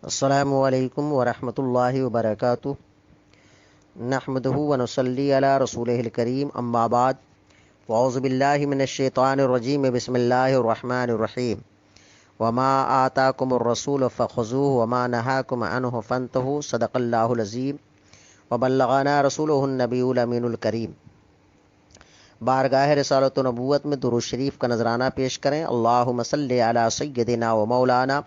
السلام علیکم ورحمۃ اللہ وبرکاتہ۔ نحمدہ ونصلی علی رسولہ الکریم، اما بعد، واعوذ باللہ من الشیطان الرجیم، بسم اللہ الرحمن الرحیم۔ وما آتاکم الرسول فخذوہ وما نہاکم عنہ فانتہوا، صدق اللہ العظیم وبلغنا رسولہ النبی الامین الکریم۔ بارگاہ رسالت و نبوت میں درود شریف کا نذرانہ پیش کریں۔ اللہم صلی علی سیدنا و مولانا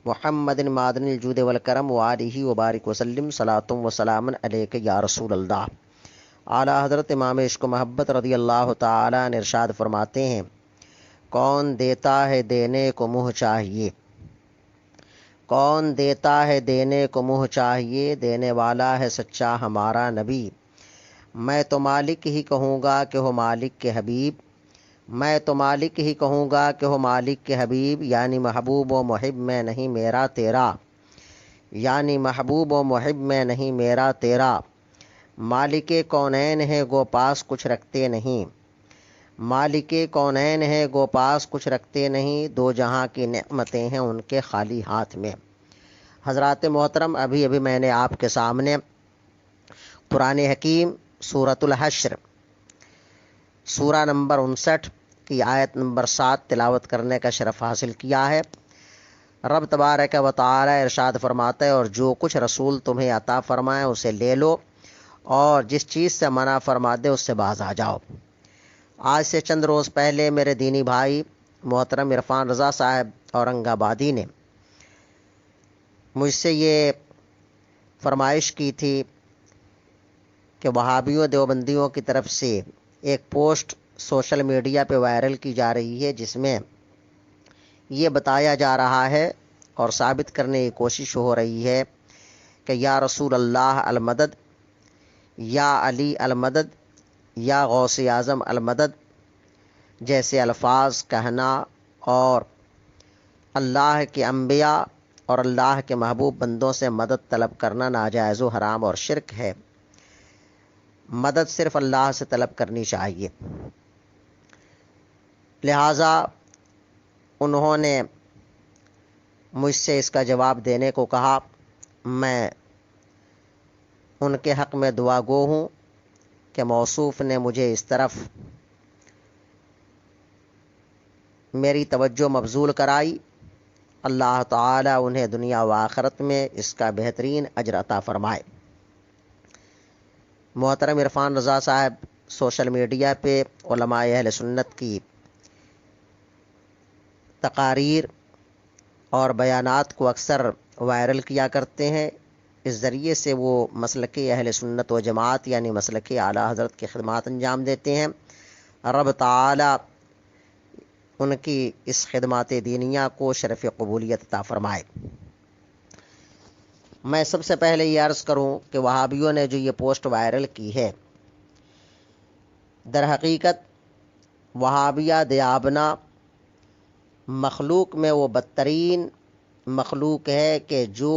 محمد معدن الجود والکرم وآلہ وبارک وسلم، صلاۃ و سلام علیک یا رسول اللہ۔ اعلیٰ حضرت امام عشق و محبت رضی اللہ تعالیٰ نے ارشاد فرماتے ہیں، کون دیتا ہے دینے کو منہ چاہیے، کون دیتا ہے دینے کو منہ چاہیے، دینے والا ہے سچا ہمارا نبی۔ میں تو مالک ہی کہوں گا کہ ہو مالک کے حبیب، میں تو مالک ہی کہوں گا کہ ہو مالک کے حبیب، یعنی محبوب و محب میں نہیں میرا تیرا، یعنی محبوب و محب میں نہیں میرا تیرا۔ مالک کونین ہے گو پاس کچھ رکھتے نہیں، مالک کونین ہے گو پاس کچھ رکھتے نہیں، دو جہاں کی نعمتیں ہیں ان کے خالی ہاتھ میں۔ حضرات محترم، ابھی میں نے آپ کے سامنے قرآن حکیم سورۃ الحشر سورہ نمبر 59 کی آیت نمبر 7 تلاوت کرنے کا شرف حاصل کیا ہے۔ رب تبارک و تعالی ارشاد فرماتا ہے، اور جو کچھ رسول تمہیں عطا فرمائے اسے لے لو، اور جس چیز سے منع فرما دے اس سے باز آ جاؤ۔ آج سے چند روز پہلے میرے دینی بھائی محترم عرفان رضا صاحب اورنگ آبادی نے مجھ سے یہ فرمائش کی تھی کہ وہابیوں دیوبندیوں کی طرف سے ایک پوسٹ سوشل میڈیا پہ وائرل کی جا رہی ہے، جس میں یہ بتایا جا رہا ہے اور ثابت کرنے کی کوشش ہو رہی ہے کہ یا رسول اللہ المدد، یا علی المدد، یا غوث اعظم المدد جیسے الفاظ کہنا اور اللہ کے انبیاء اور اللہ کے محبوب بندوں سے مدد طلب کرنا ناجائز و حرام اور شرک ہے۔ مدد صرف اللہ سے طلب کرنی چاہیے۔ لہٰذا انہوں نے مجھ سے اس کا جواب دینے کو کہا۔ میں ان کے حق میں دعا گو ہوں کہ موصوف نے مجھے اس طرف میری توجہ مبذول کرائی۔ اللہ تعالی انہیں دنیا و آخرت میں اس کا بہترین اجر عطا فرمائے۔ محترم عرفان رضا صاحب سوشل میڈیا پہ علماء اہل سنت کی تقاریر اور بیانات کو اکثر وائرل کیا کرتے ہیں۔ اس ذریعے سے وہ مسلک اہل سنت و جماعت یعنی مسلک اعلیٰ حضرت کی خدمات انجام دیتے ہیں۔ رب تعالی ان کی اس خدمات دینیہ کو شرف قبولیت عطا فرمائے۔ میں سب سے پہلے یہ عرض کروں کہ وہابیوں نے جو یہ پوسٹ وائرل کی ہے، در حقیقت وہابیہ دیابنا مخلوق میں وہ بدترین مخلوق ہے کہ جو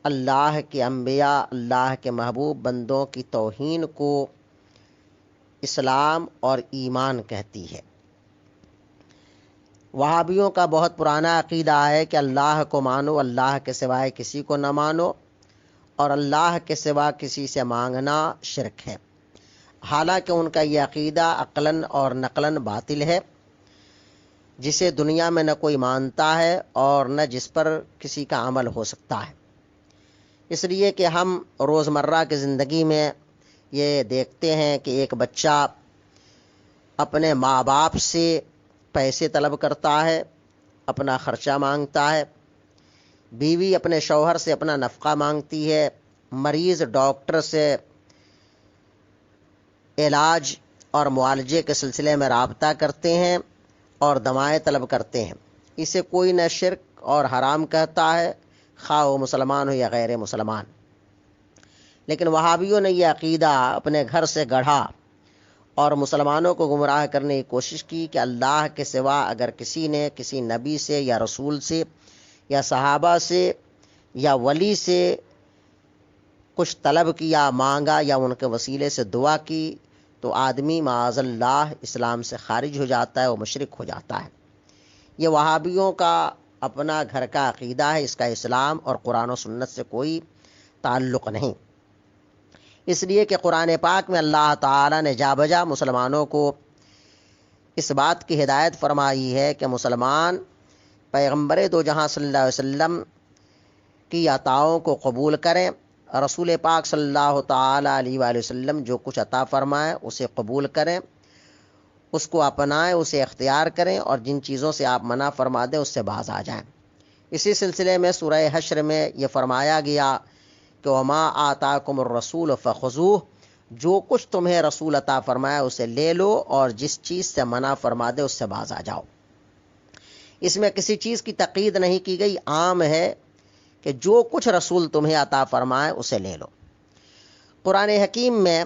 اللہ کے انبیاء، اللہ کے محبوب بندوں کی توہین کو اسلام اور ایمان کہتی ہے۔ وہابیوں کا بہت پرانا عقیدہ ہے کہ اللہ کو مانو، اللہ کے سوائے کسی کو نہ مانو، اور اللہ کے سوا کسی سے مانگنا شرک ہے۔ حالانکہ ان کا یہ عقیدہ عقلاً اور نقلاً باطل ہے، جسے دنیا میں نہ کوئی مانتا ہے اور نہ جس پر کسی کا عمل ہو سکتا ہے۔ اس لیے کہ ہم روزمرہ کی زندگی میں یہ دیکھتے ہیں کہ ایک بچہ اپنے ماں باپ سے پیسے طلب کرتا ہے، اپنا خرچہ مانگتا ہے، بیوی اپنے شوہر سے اپنا نفقہ مانگتی ہے، مریض ڈاکٹر سے علاج اور معالجے کے سلسلے میں رابطہ کرتے ہیں اور دوائیں طلب کرتے ہیں۔ اسے کوئی نہ شرک اور حرام کہتا ہے، خواہ وہ مسلمان ہو یا غیر مسلمان۔ لیکن وہابیوں نے یہ عقیدہ اپنے گھر سے گڑھا اور مسلمانوں کو گمراہ کرنے کی کوشش کی کہ اللہ کے سوا اگر کسی نے کسی نبی سے یا رسول سے یا صحابہ سے یا ولی سے کچھ طلب کیا، مانگا یا ان کے وسیلے سے دعا کی تو آدمی معاذ اللہ اسلام سے خارج ہو جاتا ہے، وہ مشرک ہو جاتا ہے۔ یہ وہابیوں کا اپنا گھر کا عقیدہ ہے، اس کا اسلام اور قرآن و سنت سے کوئی تعلق نہیں۔ اس لیے کہ قرآن پاک میں اللہ تعالیٰ نے جا بجا مسلمانوں کو اس بات کی ہدایت فرمائی ہے کہ مسلمان پیغمبر دو جہاں صلی اللہ علیہ وسلم کی عطاؤں کو قبول کریں، رسول پاک صلی اللہ تعالیٰ علیہ وآلہ وسلم جو کچھ عطا فرمائے اسے قبول کریں، اس کو اپنائیں، اسے اختیار کریں، اور جن چیزوں سے آپ منع فرما دیں اس سے باز آ جائیں۔ اسی سلسلے میں سورہ حشر میں یہ فرمایا گیا کہ وما آتاکم الرسول فخذوہ، جو کچھ تمہیں رسول عطا فرمایا اسے لے لو، اور جس چیز سے منع فرما دے اس سے باز آ جاؤ۔ اس میں کسی چیز کی تقید نہیں کی گئی، عام ہے کہ جو کچھ رسول تمہیں عطا فرمائے اسے لے لو۔ قرآن حکیم میں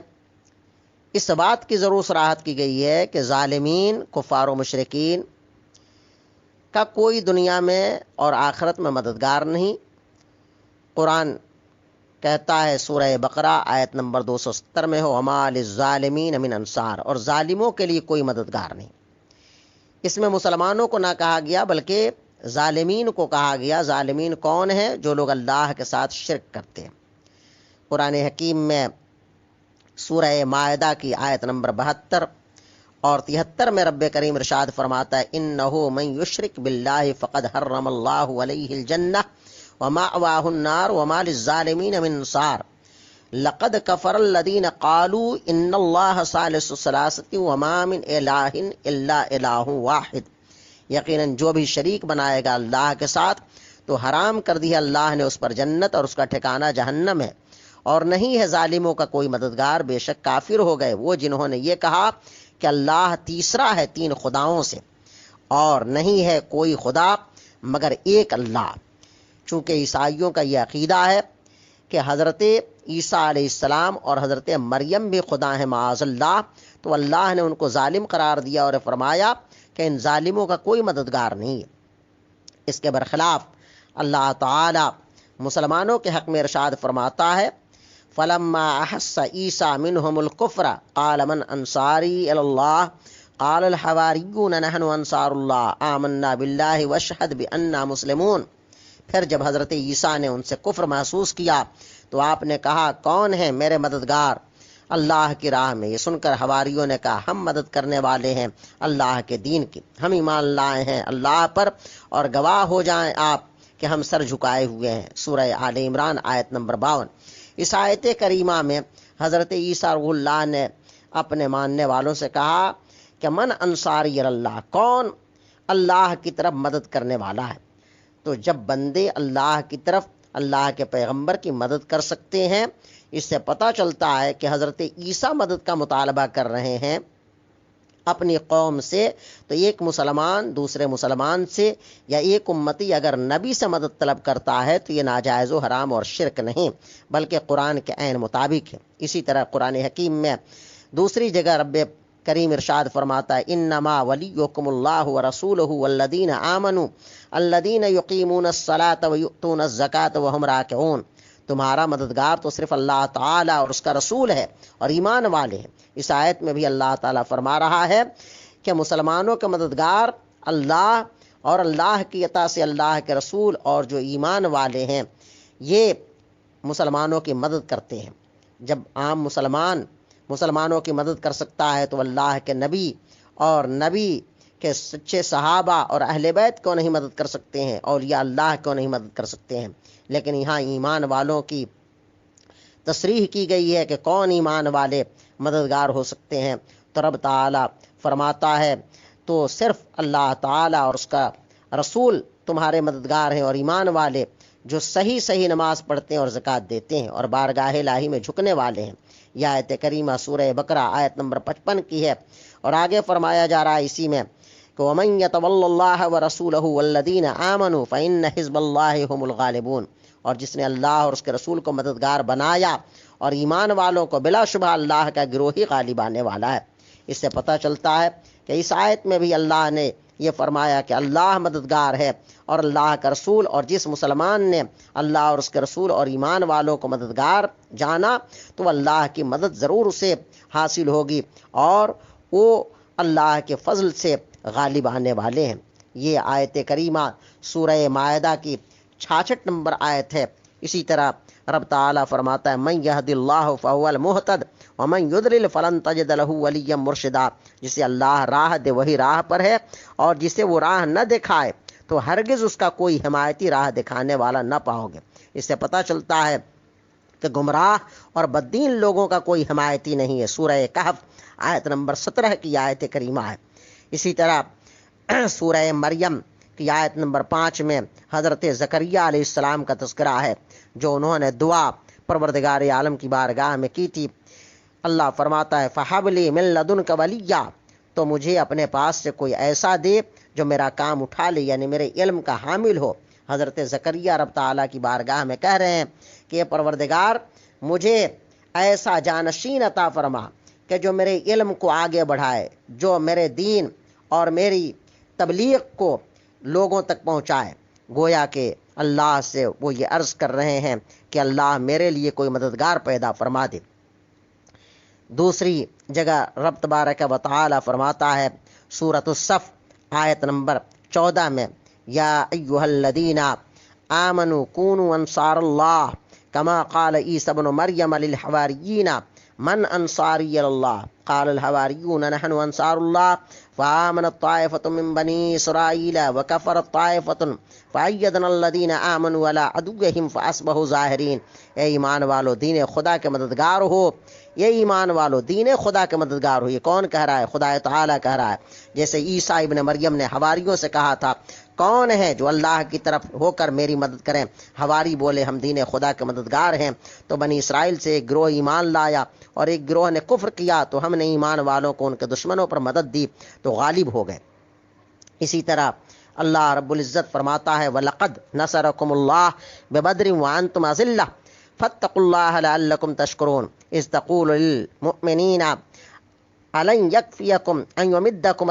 اس بات کی ضرور صراحت کی گئی ہے کہ ظالمین، کفار و مشرکین کا کوئی دنیا میں اور آخرت میں مددگار نہیں۔ قرآن کہتا ہے سورہ بقرہ آیت نمبر 270 میں ہو وما للظالمین من انصار، اور ظالموں کے لیے کوئی مددگار نہیں۔ اس میں مسلمانوں کو نہ کہا گیا بلکہ ظالمین کو کہا گیا۔ ظالمین کون ہیں؟ جو لوگ اللہ کے ساتھ شرک کرتے ہیں۔ قرآن حکیم میں سورہ مائدہ کی آیت نمبر 72 اور 73 میں رب کریم ارشاد فرماتا ہے انہ من یشرک باللہ فقد حرم اللہ علیہ الجنہ ومأواہ النار وما للظالمین من انصار لقد کفر الذین قالوا ان اللہ ثالث ثلاثۃ وما من الہ الا الہ واحد، یقیناً جو بھی شریک بنائے گا اللہ کے ساتھ تو حرام کر دی ہے اللہ نے اس پر جنت، اور اس کا ٹھکانہ جہنم ہے، اور نہیں ہے ظالموں کا کوئی مددگار۔ بے شک کافر ہو گئے وہ جنہوں نے یہ کہا کہ اللہ تیسرا ہے تین خداؤں سے، اور نہیں ہے کوئی خدا مگر ایک اللہ۔ چونکہ عیسائیوں کا یہ عقیدہ ہے کہ حضرت عیسیٰ علیہ السلام اور حضرت مریم بھی خدا ہیں معاذ اللہ، تو اللہ نے ان کو ظالم قرار دیا اور فرمایا کہ ان ظالموں کا کوئی مددگار نہیں ہے۔ اس کے برخلاف اللہ تعالی مسلمانوں کے حق میں ارشاد فرماتا ہے فلما احس عیسیٰ منہم الکفر قال من انصاری الی اللہ قال الحواریون نحن انصار اللہ آمنا باللہ واشہد بأننا مسلمون۔ پھر جب حضرت عیسیٰ نے ان سے کفر محسوس کیا تو آپ نے کہا کون ہیں میرے مددگار اللہ کی راہ میں؟ یہ سن کر حواریوں نے کہا ہم مدد کرنے والے ہیں اللہ کے دین کی، ہم ایمان لائے ہیں اللہ پر، اور گواہ ہو جائیں آپ کہ ہم سر جھکائے ہوئے ہیں۔ سورہ آل عمران آیت نمبر 52۔ اس آیت کریمہ میں حضرت عیسیٰ روح اللہ نے اپنے ماننے والوں سے کہا کہ من انصاری اللہ، کون اللہ کی طرف مدد کرنے والا ہے؟ تو جب بندے اللہ کی طرف اللہ کے پیغمبر کی مدد کر سکتے ہیں، اس سے پتہ چلتا ہے کہ حضرت عیسیٰ مدد کا مطالبہ کر رہے ہیں اپنی قوم سے، تو ایک مسلمان دوسرے مسلمان سے یا ایک امتی اگر نبی سے مدد طلب کرتا ہے تو یہ ناجائز و حرام اور شرک نہیں بلکہ قرآن کے عین مطابق ہے۔ اسی طرح قرآن حکیم میں دوسری جگہ رب کریم ارشاد فرماتا ہے انما ولیکم اللہ ورسولہ والذین آمنوا الذین یقیمون الصلاۃ ویؤتون الزکاۃ وہم راکعون، تمہارا مددگار تو صرف اللہ تعالیٰ اور اس کا رسول ہے اور ایمان والے ہیں۔ اس آیت میں بھی اللہ تعالیٰ فرما رہا ہے کہ مسلمانوں کے مددگار اللہ اور اللہ کی عطا سے اللہ کے رسول اور جو ایمان والے ہیں یہ مسلمانوں کی مدد کرتے ہیں۔ جب عام مسلمانوں کی مدد کر سکتا ہے تو اللہ کے نبی اور نبی کہ سچے صحابہ اور اہل بیت کیوں نہیں مدد کر سکتے ہیں، اولیاء اللہ کیوں نہیں مدد کر سکتے ہیں؟ لیکن یہاں ایمان والوں کی تصریح کی گئی ہے کہ کون ایمان والے مددگار ہو سکتے ہیں، تو رب تعالیٰ فرماتا ہے تو صرف اللہ تعالیٰ اور اس کا رسول تمہارے مددگار ہیں، اور ایمان والے جو صحیح نماز پڑھتے ہیں اور زکوٰۃ دیتے ہیں اور بارگاہ الہی میں جھکنے والے ہیں۔ یہ آیت کریمہ سورہ بقرہ آیت نمبر 55 کی ہے، اور آگے فرمایا جا رہا ہے اسی میں کہ وَمَن يَتَوَلَّ اللَّهَ وَرَسُولَهُ وَالَّذِينَ آمَنُوا فَإِنَّ حِزْبَ اللَّهِ هُمُ الْغَالِبُونَ، اور جس نے اللہ اور اس کے رسول کو مددگار بنایا اور ایمان والوں کو بلا شبہ اللہ کا گروہ ہی غالب آنے والا ہے۔ اس سے پتہ چلتا ہے کہ اس آیت میں بھی اللہ نے یہ فرمایا کہ اللہ مددگار ہے اور اللہ کا رسول، اور جس مسلمان نے اللہ اور اس کے رسول اور ایمان والوں کو مددگار جانا تو اللہ کی مدد ضرور اسے حاصل ہوگی، اور وہ اللہ کے فضل سے غالب آنے والے ہیں۔ یہ آیت کریمہ سورہ مائدہ کی 66 نمبر آیت ہے۔ اسی طرح رب تعالیٰ فرماتا ہے من یہد اللہ فہو المہتد ومن یضلل فلن تجد لہ ولیا مرشدا، جسے اللہ راہ دے وہی راہ پر ہے، اور جسے وہ راہ نہ دکھائے تو ہرگز اس کا کوئی حمایتی راہ دکھانے والا نہ پاؤ گے۔ اس سے پتہ چلتا ہے کہ گمراہ اور بدین لوگوں کا کوئی حمایتی نہیں ہے۔ سورہ کہف آیت نمبر 17 کی آیت کریمہ ہے۔ اسی طرح سورہ مریم کی آیت نمبر 5 میں حضرت زکریا علیہ السلام کا تذکرہ ہے، جو انہوں نے دعا پروردگار عالم کی بارگاہ میں کی تھی۔ اللہ فرماتا ہے فَحَبْ لِي مِن لَدُنْكَ وَلِيًّا، تو مجھے اپنے پاس سے کوئی ایسا دے جو میرا کام اٹھا لے، یعنی میرے علم کا حامل ہو۔ حضرت زکریا رب تعالیٰ کی بارگاہ میں کہہ رہے ہیں کہ پروردگار مجھے ایسا جانشین عطا فرما کہ جو میرے علم کو آگے بڑھائے، جو میرے دین اور میری تبلیغ کو لوگوں تک پہنچائے۔ گویا کہ اللہ سے وہ یہ عرض کر رہے ہیں کہ اللہ میرے لیے کوئی مددگار پیدا فرما دے۔ دوسری جگہ رب تبارک و تعالی فرماتا ہے سورۃ الصف آیت نمبر 14 میں یا ایھا الذین آمنوا کونوا انصار اللہ کما قال عیسی ابن مریم للحواریین من انصاری اللہ قال الحواریون نحن انصار اللہ فآمنت طائفة من بنی اسرائیل وکفرت طائفة فأیدنا الذین آمنوا علی عدوہم فاصبحوا ظاہرین۔ اے ایمان والو دین خدا کے مددگار ہو، یہ ایمان والو دین خدا کے مددگار ہو۔ یہ کون کہہ رہا ہے؟ خدا تعالیٰ کہہ رہا ہے۔ جیسے عیسیٰ ابن مریم نے حواریوں سے کہا تھا کون ہے جو اللہ کی طرف ہو کر میری مدد کریں؟ حواری بولے ہم دین خدا کے مددگار ہیں۔ تو بنی اسرائیل سے ایک گروہ ایمان لایا اور ایک گروہ نے کفر کیا، تو ہم نے ایمان والوں کو ان کے دشمنوں پر مدد دی تو غالب ہو گئے۔ اسی طرح اللہ رب العزت فرماتا ہے وَلَقَدْ نَصَرَكُمُ اللَّهُ بِبَدْرٍ وَأَنْتُمْ أَذِلَّةٌ فَاتَّقُوا اللَّهَ لَعَلَّكُمْ تَشْكُرُونَ إِذْ تَقُولُ لِلْمُؤْمِنِينَ أَلَنْ يَكْفِيَكُمْ أَنْ يُمِدَّكُمْ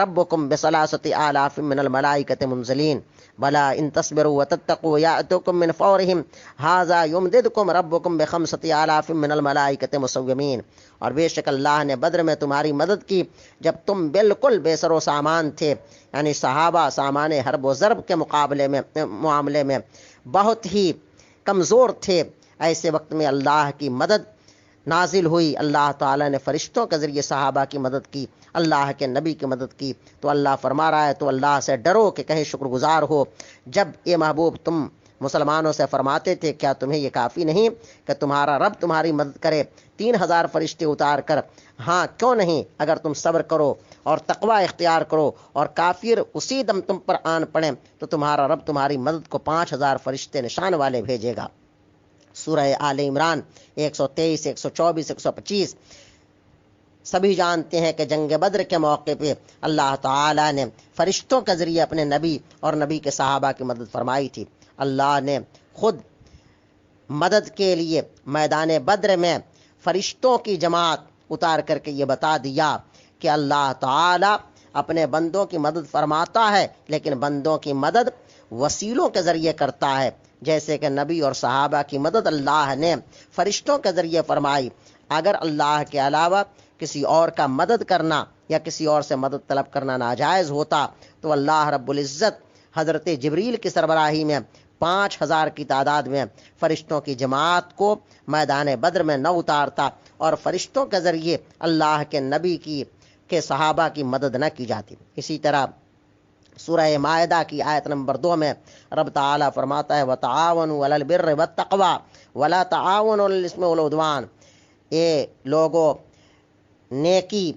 رَبُّكُمْ بِثَلَاثَةِ آلَافٍ مِّنَ الْمَلَائِكَةِ مُنزِلِينَ بَلَىٰ إِن تَصْبِرُوا وَتَتَّقُوا يَأْتُوكُم مِّن فَوْرِهِمْ هَٰذَا يُمْدِدْكُمْ رَبُّكُمْ بِخَمْسَةِ آلَافٍ مِّنَ الْمَلَائِكَةِ مُسَوِّمِينَ۔ اور بے شک اللہ نے بدر میں تمہاری مدد کی جب تم بالکل بے سر و سامان تھے، یعنی صحابہ سامان حرب و ضرب کے معاملے میں بہت ہی کمزور تھے۔ ایسے وقت میں اللہ کی مدد نازل ہوئی، اللہ تعالیٰ نے فرشتوں کے ذریعے صحابہ کی مدد کی، اللہ کے نبی کی مدد کی۔ تو اللہ فرما رہا ہے تو اللہ سے ڈرو کہ کہیں شکر گزار ہو۔ جب یہ محبوب تم مسلمانوں سے فرماتے تھے کیا تمہیں یہ کافی نہیں کہ تمہارا رب تمہاری مدد کرے 3000 فرشتے اتار کر؟ ہاں کیوں نہیں، اگر تم صبر کرو اور تقوی اختیار کرو اور کافر اسی دم تم پر آن پڑیں تو تمہارا رب تمہاری مدد کو 5000 فرشتے نشان والے بھیجے گا۔ سورہ آل عمران 123، 124، 125۔ سبھی جانتے ہیں کہ جنگ بدر کے موقع پہ اللہ تعالیٰ نے فرشتوں کے ذریعے اپنے نبی اور نبی کے صحابہ کی مدد فرمائی تھی۔ اللہ نے خود مدد کے لیے میدان بدر میں فرشتوں کی جماعت اتار کر کے یہ بتا دیا کہ اللہ تعالیٰ اپنے بندوں کی مدد فرماتا ہے، لیکن بندوں کی مدد وسیلوں کے ذریعے کرتا ہے، جیسے کہ نبی اور صحابہ کی مدد اللہ نے فرشتوں کے ذریعے فرمائی۔ اگر اللہ کے علاوہ کسی اور کا مدد کرنا یا کسی اور سے مدد طلب کرنا ناجائز ہوتا تو اللہ رب العزت حضرت جبریل کی سربراہی میں 5000 کی تعداد میں فرشتوں کی جماعت کو میدان بدر میں نہ اتارتا اور فرشتوں کے ذریعے اللہ کے نبی کے صحابہ کی مدد نہ کی جاتی۔ اسی طرح سورہ مائدہ کی آیت نمبر 2 میں رب تعالیٰ فرماتا ہے وَتَعَاوَنُوا عَلَى الْبِرِّ وَالتَّقْوَىٰ وَلَا تَعَاوَنُوا عَلَى الْإِثْمِ وَالْعُدْوَانِ۔ اے لوگو نیکی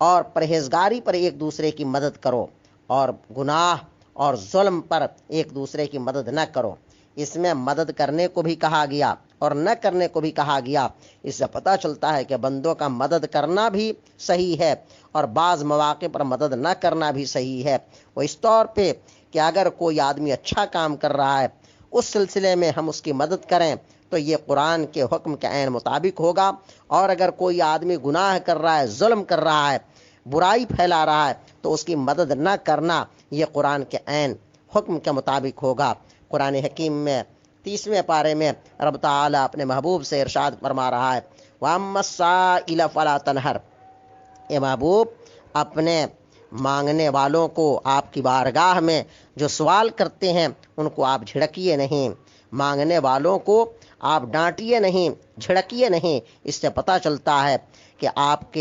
اور پرہیزگاری پر ایک دوسرے کی مدد کرو اور گناہ اور ظلم پر ایک دوسرے کی مدد نہ کرو۔ اس میں مدد کرنے کو بھی کہا گیا اور نہ کرنے کو بھی کہا گیا۔ اس سے پتہ چلتا ہے کہ بندوں کا مدد کرنا بھی صحیح ہے اور بعض مواقع پر مدد نہ کرنا بھی صحیح ہے۔ وہ اس طور پہ کہ اگر کوئی آدمی اچھا کام کر رہا ہے اس سلسلے میں ہم اس کی مدد کریں تو یہ قرآن کے حکم کے عین مطابق ہوگا، اور اگر کوئی آدمی گناہ کر رہا ہے، ظلم کر رہا ہے، برائی پھیلا رہا ہے تو اس کی مدد نہ کرنا یہ قرآن کے عین حکم کے مطابق ہوگا۔ قرآن حکیم میں 30ویں پارے میں رب تعالیٰ اپنے محبوب سے ارشاد فرما رہا ہے وَأَمَّا السَّائِلَ فَلَا تَنْهَرْ۔ اے محبوب اپنے مانگنے والوں کو آپ کی بارگاہ میں جو سوال کرتے ہیں ان کو آپ جھڑکیے نہیں، مانگنے والوں کو آپ ڈانٹیے نہیں، جھڑکیے نہیں۔ اس سے پتہ چلتا ہے کہ آپ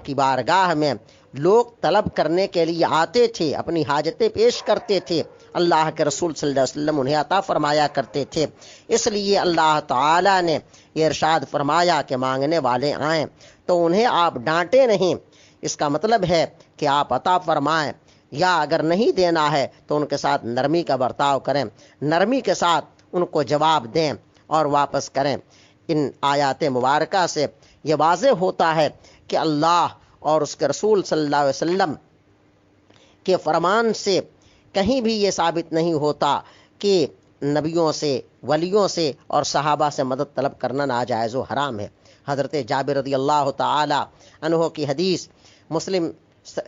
کی بارگاہ میں لوگ طلب کرنے کے لیے آتے تھے، اپنی حاجتیں پیش کرتے تھے، اللہ کے رسول صلی اللہ علیہ وسلم انہیں عطا فرمایا کرتے تھے۔ اس لیے اللہ تعالیٰ نے یہ ارشاد فرمایا کہ مانگنے والے آئیں تو انہیں آپ ڈانٹے نہیں۔ اس کا مطلب ہے کہ آپ عطا فرمائیں، یا اگر نہیں دینا ہے تو ان کے ساتھ نرمی کا برتاؤ کریں، نرمی کے ساتھ ان کو جواب دیں اور واپس کریں۔ ان آیات مبارکہ سے یہ واضح ہوتا ہے کہ اللہ اور اس کے رسول صلی اللہ علیہ وسلم کے فرمان سے کہیں بھی یہ ثابت نہیں ہوتا کہ نبیوں سے، ولیوں سے اور صحابہ سے مدد طلب کرنا ناجائز و حرام ہے۔ حضرت جابر رضی اللہ تعالی عنہ کی حدیث مسلم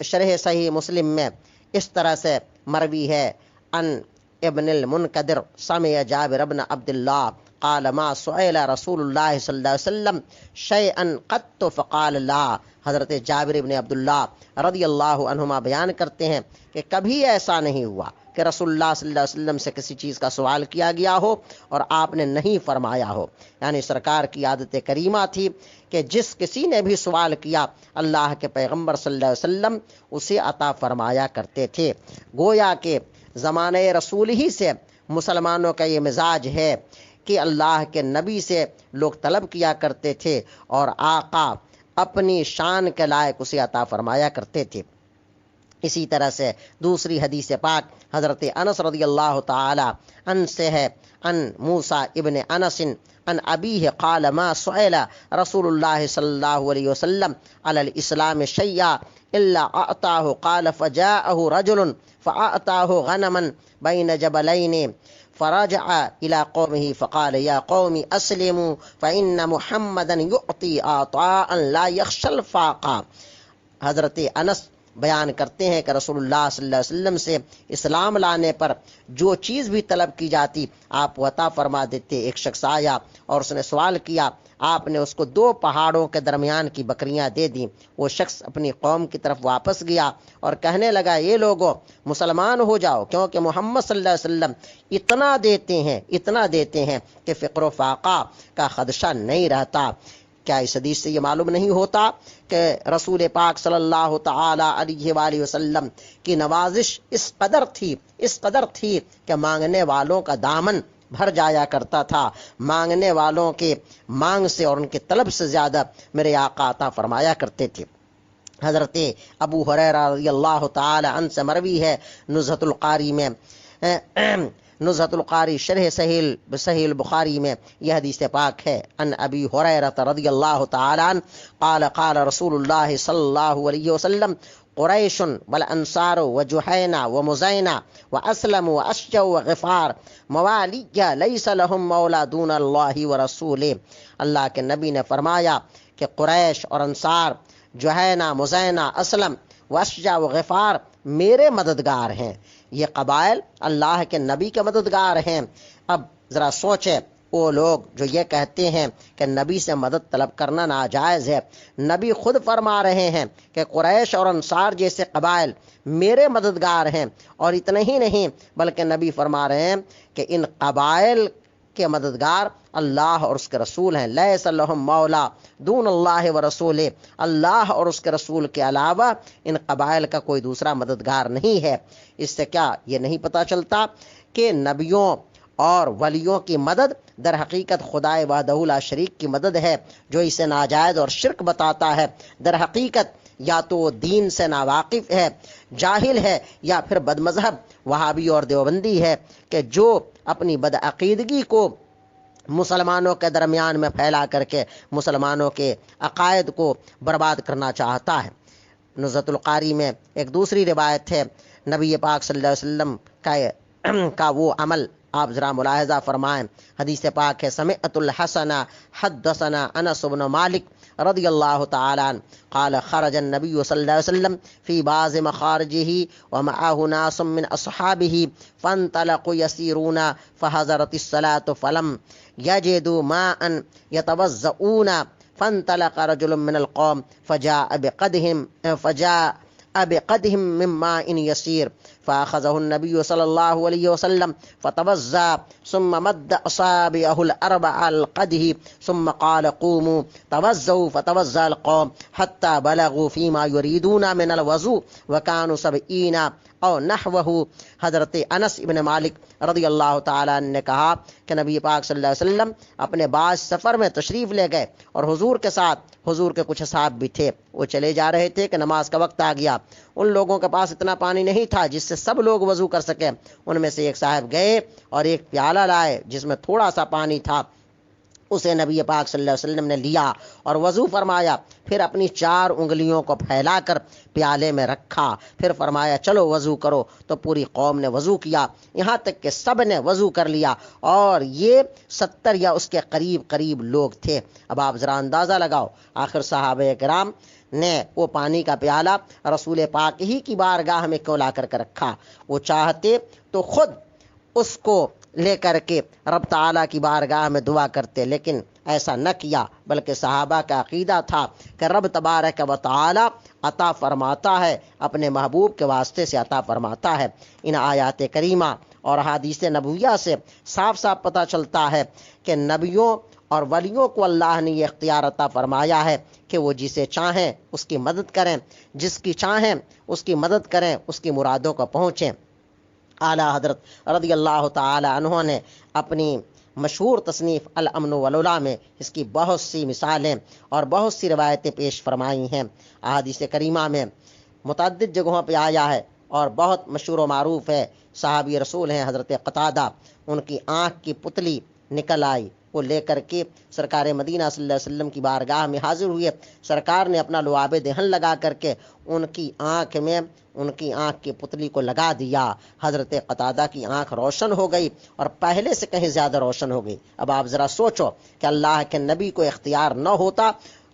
شرح صحیح مسلم میں اس طرح سے مروی ہے، ان ابن المنقدر سمع جابر ابن عبداللہ قال ما سئل رسول اللہ صلی اللہ علیہ وسلم شیئا قط فقال لا۔ حضرت جابر ابن عبداللہ رضی اللہ عنہما بیان کرتے ہیں کہ کبھی ایسا نہیں ہوا کہ رسول اللہ صلی اللہ علیہ وسلم سے کسی چیز کا سوال کیا گیا ہو اور آپ نے نہیں فرمایا ہو۔ یعنی سرکار کی عادت کریمہ تھی کہ جس کسی نے بھی سوال کیا اللہ کے پیغمبر صلی اللہ علیہ وسلم اسے عطا فرمایا کرتے تھے۔ گویا کہ زمانہ رسول ہی سے مسلمانوں کا یہ مزاج ہے کہ اللہ کے نبی سے لوگ طلب کیا کرتے تھے اور آقا اپنی شان کے لائق اسے عطا فرمایا کرتے تھے۔ اسی طرح سے دوسری حدیث پاک حضرت انس رضی اللہ تعالی عنہ سے ہے، ان موسیٰ ابن انس ان ابیہ قال ما سئل رسول اللہ صلی اللہ علیہ وسلم علی الاسلام شیئا الا اعطاه قال فجاءه رجل فاعطاه غنما بین جبلین فرجع الى قومه فقال یا قوم اسلموا فان محمدا يعطي عطاء لا يخشى الفاقہ۔ حضرت انس بیان کرتے ہیں کہ رسول اللہ صلی اللہ علیہ وسلم سے اسلام لانے پر جو چیز بھی طلب کی جاتی آپ عطا فرما دیتے۔ ایک شخص آیا اور اس نے سوال کیا، آپ نے اس کو 2 پہاڑوں کے درمیان کی بکریاں دے دیں۔ وہ شخص اپنی قوم کی طرف واپس گیا اور کہنے لگا یہ لوگوں مسلمان ہو جاؤ، کیونکہ محمد صلی اللہ علیہ وسلم اتنا دیتے ہیں کہ فقر و فاقہ کا خدشہ نہیں رہتا۔ کیا اس حدیث سے یہ معلوم نہیں ہوتا کہ رسول پاک صلی اللہ تعالی علیہ وآلہ وسلم کی نوازش اس قدر تھی کہ مانگنے والوں کا دامن بھر جایا کرتا تھا۔ مانگنے والوں کے مانگ سے اور ان کے طلب سے زیادہ میرے آقا عطا فرمایا کرتے تھے۔ حضرت ابو ہریرہ رضی اللہ تعالی عنہ سے مروی ہے، نزہۃ القاری شرح صحیح البخاری میں یہ حدیث پاک ہے، ان ابی ہریرہ رضی اللہ تعالی عنہ قال قال رسول اللہ صلی اللہ علیہ وسلم قریش والانصار وجحینہ ومزینہ واسلم واشجع وغفار موالی لیس لهم مولا دون اللہ ورسولہ۔ اللہ کے نبی نے فرمایا کہ قریش اور انصار، جحینہ، مزینہ، اسلم، واشجع وغفار میرے مددگار ہیں۔ یہ قبائل اللہ کے نبی کے مددگار ہیں۔ اب ذرا سوچیں، وہ لوگ جو یہ کہتے ہیں کہ نبی سے مدد طلب کرنا ناجائز ہے، نبی خود فرما رہے ہیں کہ قریش اور انصار جیسے قبائل میرے مددگار ہیں، اور اتنا ہی نہیں بلکہ نبی فرما رہے ہیں کہ ان قبائل کے مددگار اللہ اور اس کے رسول ہیں۔ لیس لہم مولا دون اللہ ورسولہ، اللہ اور اس کے رسول کے علاوہ ان قبائل کا کوئی دوسرا مددگار نہیں ہے۔ اس سے کیا یہ نہیں پتہ چلتا کہ نبیوں اور ولیوں کی مدد در حقیقت خدائے وحدہ لا شریک کی مدد ہے، جو اسے ناجائز اور شرک بتاتا ہے۔ در حقیقت یا تو وہ دین سے ناواقف ہے، جاہل ہے، یا پھر بد مذہب وہابی اور دیوبندی ہے کہ جو اپنی بدعقیدگی کو مسلمانوں کے درمیان میں پھیلا کر کے مسلمانوں کے عقائد کو برباد کرنا چاہتا ہے۔ نزہۃ القاری میں ایک دوسری روایت ہے، نبی پاک صلی اللہ علیہ وسلم کا وہ عمل آپ ذرا ملاحظہ فرمائیں۔ حدیث پاک ہے، سمعت الحسن حدثنا انس بن مالک رضی اللہ تعالی عنہ قال خرج النبی صلی اللہ علیہ وسلم فی بعض مخارجہ ومعه ناس من اصحابہ فانطلقوا یسیرون فحضرت الصلاة فلم یجدوا ماء یتوضؤون فانطلق رجل من القوم فجاء بقدح من ماء يسير فأخذه النبي صلى الله عليه وسلم فتوضأ ثم مد أصابعه الأربع على القدح ثم قال قوموا توضأوا فتوضأ القوم حتى بلغوا فيما يريدون من الوضوء وكانوا 70 اور نحوہ۔ حضرت انس ابن مالک رضی اللہ تعالیٰ عنہ نے کہا کہ نبی پاک صلی اللہ علیہ وسلم اپنے بعض سفر میں تشریف لے گئے اور حضور کے ساتھ حضور کے کچھ اصحاب بھی تھے۔ وہ چلے جا رہے تھے کہ نماز کا وقت آ گیا۔ ان لوگوں کے پاس اتنا پانی نہیں تھا جس سے سب لوگ وضو کر سکیں۔ ان میں سے ایک صاحب گئے اور ایک پیالہ لائے جس میں تھوڑا سا پانی تھا، اسے نبی پاک صلی اللہ علیہ وسلم نے لیا اور وضو فرمایا، پھر اپنی 4 انگلیوں کو پھیلا کر پیالے میں رکھا، پھر فرمایا چلو وضو کرو، تو پوری قوم نے وضو کیا، یہاں تک کہ سب نے وضو کر لیا، اور یہ 70 یا اس کے قریب لوگ تھے۔ اب آپ ذرا اندازہ لگاؤ، آخر صحابہ کرام نے وہ پانی کا پیالہ رسول پاک ہی کی بارگاہ میں کیوں لا کر رکھا؟ وہ چاہتے تو خود اس کو لے کر کے رب تعالیٰ کی بارگاہ میں دعا کرتے، لیکن ایسا نہ کیا، بلکہ صحابہ کا عقیدہ تھا کہ رب تبارک و تعالی عطا فرماتا ہے، اپنے محبوب کے واسطے سے عطا فرماتا ہے۔ ان آیات کریمہ اور احادیث نبویہ سے صاف صاف پتہ چلتا ہے کہ نبیوں اور ولیوں کو اللہ نے یہ اختیار عطا فرمایا ہے کہ وہ جسے چاہیں اس کی مدد کریں، جس کی چاہیں اس کی مدد کریں، اس کی مرادوں کو پہنچیں۔ اعلیٰ حضرت رضی اللہ تعالی عنہ نے اپنی مشہور تصنیف الامن والولا میں اس کی بہت سی مثالیں اور بہت سی روایتیں پیش فرمائی ہیں۔ احادیث کریمہ میں متعدد جگہوں پہ آیا ہے اور بہت مشہور و معروف ہے۔ صحابی رسول ہیں حضرت قتادہ، ان کی آنکھ کی پتلی نکل آئی، وہ لے کر کے سرکار مدینہ صلی اللہ علیہ وسلم کی بارگاہ میں حاضر ہوئے۔ سرکار نے اپنا لعاب دہن لگا کر کے ان کی آنکھ میں ان کی آنکھ کی پتلی کو لگا دیا۔ حضرت قتادہ کی آنکھ روشن ہو گئی اور پہلے سے کہیں زیادہ روشن ہو گئی۔ اب آپ ذرا سوچو کہ اللہ کے نبی کو اختیار نہ ہوتا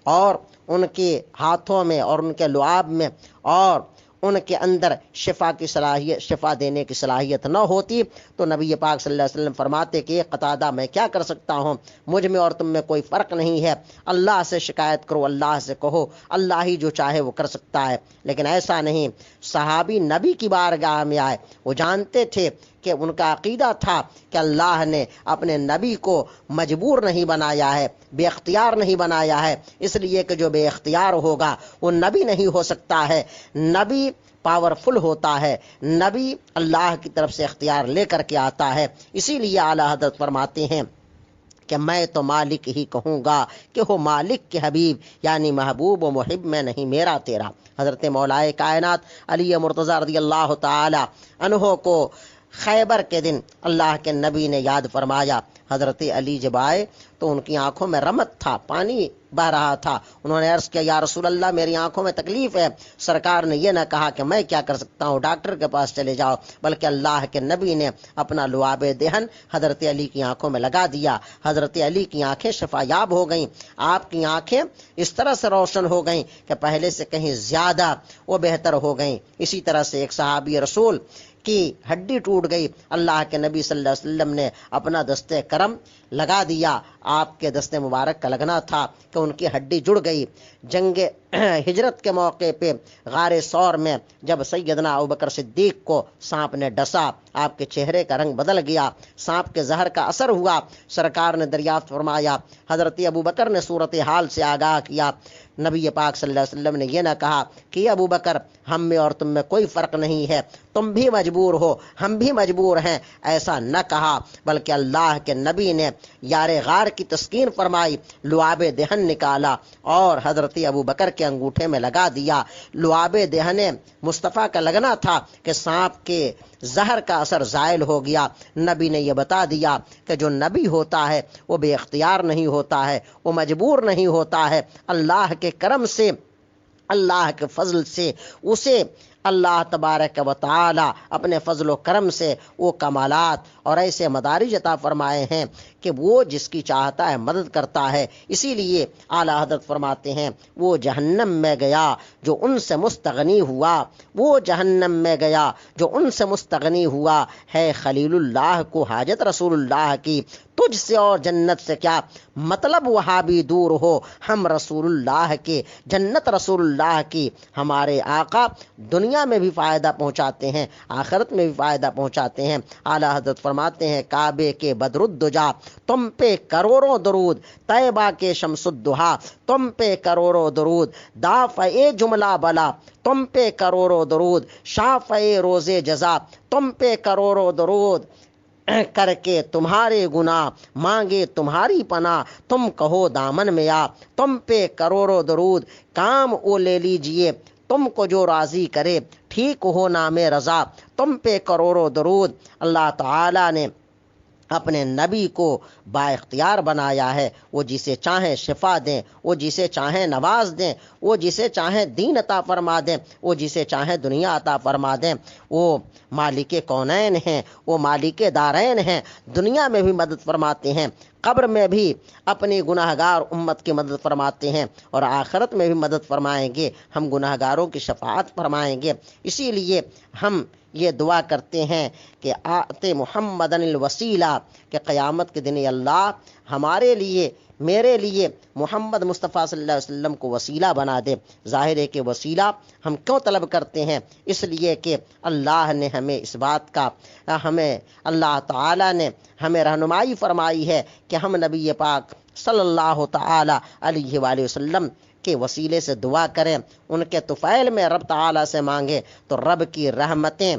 اور ان کے ہاتھوں میں اور ان کے لعاب میں اور ان کے اندر شفا کی صلاحیت، شفا دینے کی صلاحیت نہ ہوتی، تو نبی پاک صلی اللہ علیہ وسلم فرماتے کہ قتادہ میں کیا کر سکتا ہوں، مجھ میں اور تم میں کوئی فرق نہیں ہے، اللہ سے شکایت کرو، اللہ سے کہو، اللہ ہی جو چاہے وہ کر سکتا ہے۔ لیکن ایسا نہیں، صحابی نبی کی بارگاہ میں آئے، وہ جانتے تھے کہ ان کا عقیدہ تھا کہ اللہ نے اپنے نبی کو مجبور نہیں بنایا ہے، بے اختیار نہیں بنایا ہے، اس لیے کہ جو بے اختیار ہوگا وہ نبی نہیں ہو سکتا ہے۔ نبی پاورفل ہوتا ہے، نبی اللہ کی طرف سے اختیار لے کر کے آتا ہے۔ اسی لیے اعلیٰ حضرت فرماتے ہیں کہ میں تو مالک ہی کہوں گا کہ ہو مالک کے حبیب، یعنی محبوب و محب میں نہیں، میرا تیرا۔ حضرت مولائے کائنات علی مرتضیٰ رضی اللہ تعالی عنہ کو خیبر کے دن اللہ کے نبی نے یاد فرمایا۔ حضرت علی جب آئے تو ان کی آنکھوں میں رمت تھا، پانی بہ رہا تھا۔ انہوں نے عرض کیا یا رسول اللہ میری آنکھوں میں تکلیف ہے۔ سرکار نے یہ نہ کہا کہ میں کیا کر سکتا ہوں، ڈاکٹر کے پاس چلے جاؤ، بلکہ اللہ کے نبی نے اپنا لعاب دہن حضرت علی کی آنکھوں میں لگا دیا۔ حضرت علی کی آنکھیں شفا یاب ہو گئیں، آپ کی آنکھیں اس طرح سے روشن ہو گئیں کہ پہلے سے کہیں زیادہ وہ بہتر ہو گئیں۔ اسی طرح سے ایک صحابی رسول کی ہڈی ٹوٹ گئی، اللہ کے نبی صلی اللہ علیہ وسلم نے اپنا دستے کرم لگا دیا، آپ کے دستے مبارک کا لگنا تھا کہ ان کی ہڈی جڑ گئی۔ جنگ ہجرت کے موقع پہ غار ثور میں جب سیدنا ابوبکر صدیق کو سانپ نے ڈسا، آپ کے چہرے کا رنگ بدل گیا، سانپ کے زہر کا اثر ہوا۔ سرکار نے دریافت فرمایا، حضرت ابوبکر نے صورتحال سے آگاہ کیا۔ نبی پاک صلی اللہ علیہ وسلم نے یہ نہ کہا کہ ابوبکر ہم میں اور تم میں کوئی فرق نہیں ہے، تم بھی مجبور ہو، ہم بھی مجبور ہیں، ایسا نہ کہا، بلکہ اللہ کے نبی نے یار غار کی تسکین فرمائی، لعاب دہن نکالا اور حضرت ابوبکر کے انگوٹھے میں لگا دیا۔ لعاب دہن مصطفیٰ کا لگنا تھا کہ سانپ کے زہر کا اثر زائل ہو گیا۔ نبی نے یہ بتا دیا کہ جو نبی ہوتا ہے وہ بے اختیار نہیں ہوتا ہے، وہ مجبور نہیں ہوتا ہے، اللہ کے کرم سے، اللہ کے فضل سے اسے اللہ تبارک و تعالی اپنے فضل و کرم سے وہ کمالات اور ایسے مدارج عطا فرمائے ہیں کہ وہ جس کی چاہتا ہے مدد کرتا ہے۔ اسی لیے اعلیٰ حضرت فرماتے ہیں وہ جہنم میں گیا جو ان سے مستغنی ہوا، وہ جہنم میں گیا جو ان سے مستغنی ہوا ہے خلیل اللہ کو حاجت رسول اللہ کی، تجھ سے اور جنت سے کیا مطلب وہاں بھی دور ہو، ہم رسول اللہ کے، جنت رسول اللہ کی، ہمارے آقا دنیا میں بھی فائدہ پہنچاتے ہیں، آخرت میں بھی فائدہ پہنچاتے ہیں۔ اعلیٰ حضرت فرماتے ہیں کعبے کے بدر الدجا تم پہ کروڑوں درود، طیبہ کے شمس الدہا تم پہ کروڑوں درود، دافع جملہ بلا تم پہ کروڑوں درود، شافع روز جزا تم پہ کروڑوں درود، کر کے تمہارے گناہ مانگے تمہاری پناہ، تم کہو دامن میں آ تم پہ کروڑوں درود، کام او لے لیجئے تم کو جو راضی کرے، ٹھیک ہو نام رضا تم پہ کروڑوں درود۔ اللہ تعالی نے اپنے نبی کو با اختیار بنایا ہے، وہ جسے چاہیں شفا دیں، وہ جسے چاہیں نواز دیں، وہ جسے چاہیں دین عطا فرما دیں، وہ جسے چاہیں دنیا عطا فرما دیں۔ وہ مالک کونین ہیں، وہ مالک دارین ہیں، دنیا میں بھی مدد فرماتے ہیں، قبر میں بھی اپنی گناہگار امت کی مدد فرماتے ہیں، اور آخرت میں بھی مدد فرمائیں گے، ہم گناہگاروں کی شفاعت فرمائیں گے۔ اسی لیے ہم یہ دعا کرتے ہیں کہ آتے محمد الوسیلہ، کہ قیامت کے دن اللہ ہمارے لیے، میرے لیے محمد مصطفیٰ صلی اللہ علیہ وسلم کو وسیلہ بنا دے۔ ظاہر ہے کہ وسیلہ ہم کیوں طلب کرتے ہیں؟ اس لیے کہ اللہ نے ہمیں اس بات کا، اللہ تعالی نے ہمیں رہنمائی فرمائی ہے کہ ہم نبی پاک صلی اللہ تعالی علیہ وآلہ وسلم کے وسیلے سے دعا کریں، ان کے طفیل میں رب تعالی سے مانگیں، تو رب کی رحمتیں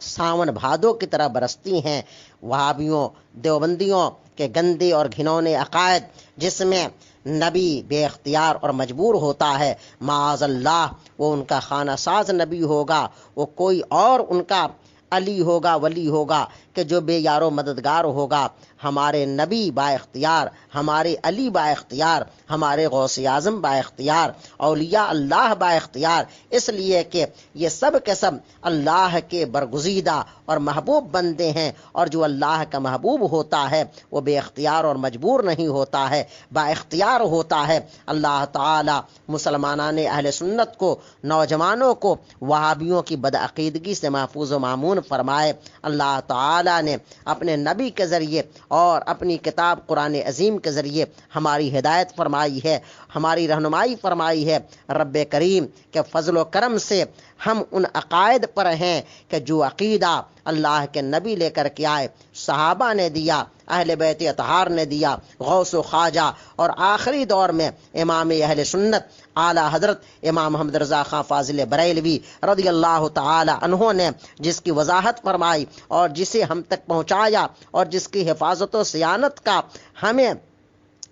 ساون بھادو کی طرح برستی ہیں۔ وہابیوں، دیوبندیوں کے گندے اور گھنونے عقائد، جس میں نبی بے اختیار اور مجبور ہوتا ہے، معاذ اللہ وہ ان کا خانہ ساز نبی ہوگا، وہ کوئی اور ان کا علی ہوگا، ولی ہوگا کہ جو بے یار و مددگار ہوگا۔ ہمارے نبی با اختیار، ہمارے علی با اختیار، ہمارے غوث اعظم با اختیار، اولیاء اللہ با اختیار، اس لیے کہ یہ سب کے سب اللہ کے برگزیدہ اور محبوب بندے ہیں، اور جو اللہ کا محبوب ہوتا ہے وہ بے اختیار اور مجبور نہیں ہوتا ہے، با اختیار ہوتا ہے۔ اللہ تعالی مسلمانان اہل سنت کو، نوجوانوں کو وہابیوں کی بدعقیدگی سے محفوظ و معمون فرمائے۔ اللہ تعالی نے اپنے نبی کے ذریعے اور اپنی کتاب قرآن عظیم کے ذریعے ہماری ہدایت فرمائی ہے، ہماری رہنمائی فرمائی ہے۔ رب کریم کے فضل و کرم سے ہم ان عقائد پر ہیں کہ جو عقیدہ اللہ کے نبی لے کر کے آئے، صحابہ نے دیا، اہل بیت اطہار نے دیا، غوث و خواجہ، اور آخری دور میں امام اہل سنت اعلیٰ حضرت امام محمد رضا خان فاضل بریلوی رضی اللہ تعالی عنہ نے جس کی وضاحت فرمائی اور جسے ہم تک پہنچایا اور جس کی حفاظت و صیانت کا ہمیں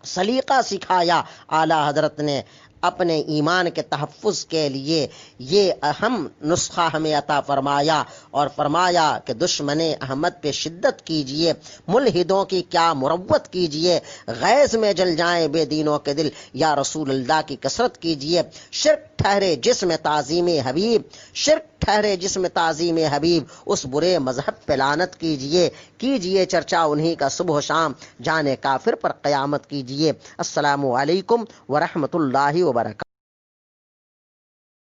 سلیقہ سکھایا، اعلیٰ حضرت نے اپنے ایمان کے تحفظ کے لیے یہ اہم نسخہ ہمیں عطا فرمایا، اور فرمایا کہ دشمن احمد پہ شدت کیجئے، ملحدوں کی کیا مروت کیجئے، غیظ میں جل جائیں بے دینوں کے دل، یا رسول اللہ کی کثرت کیجئے۔ شرک ٹھہرے جسم تعظیم حبیب، شرک ٹھہرے جسم تعظیم حبیب، اس برے مذہب پہ لعنت کیجئے چرچا انہی کا صبح و شام، جانے کافر پر قیامت کیجئے۔ السلام علیکم ورحمۃ اللہ وبرکاتہ۔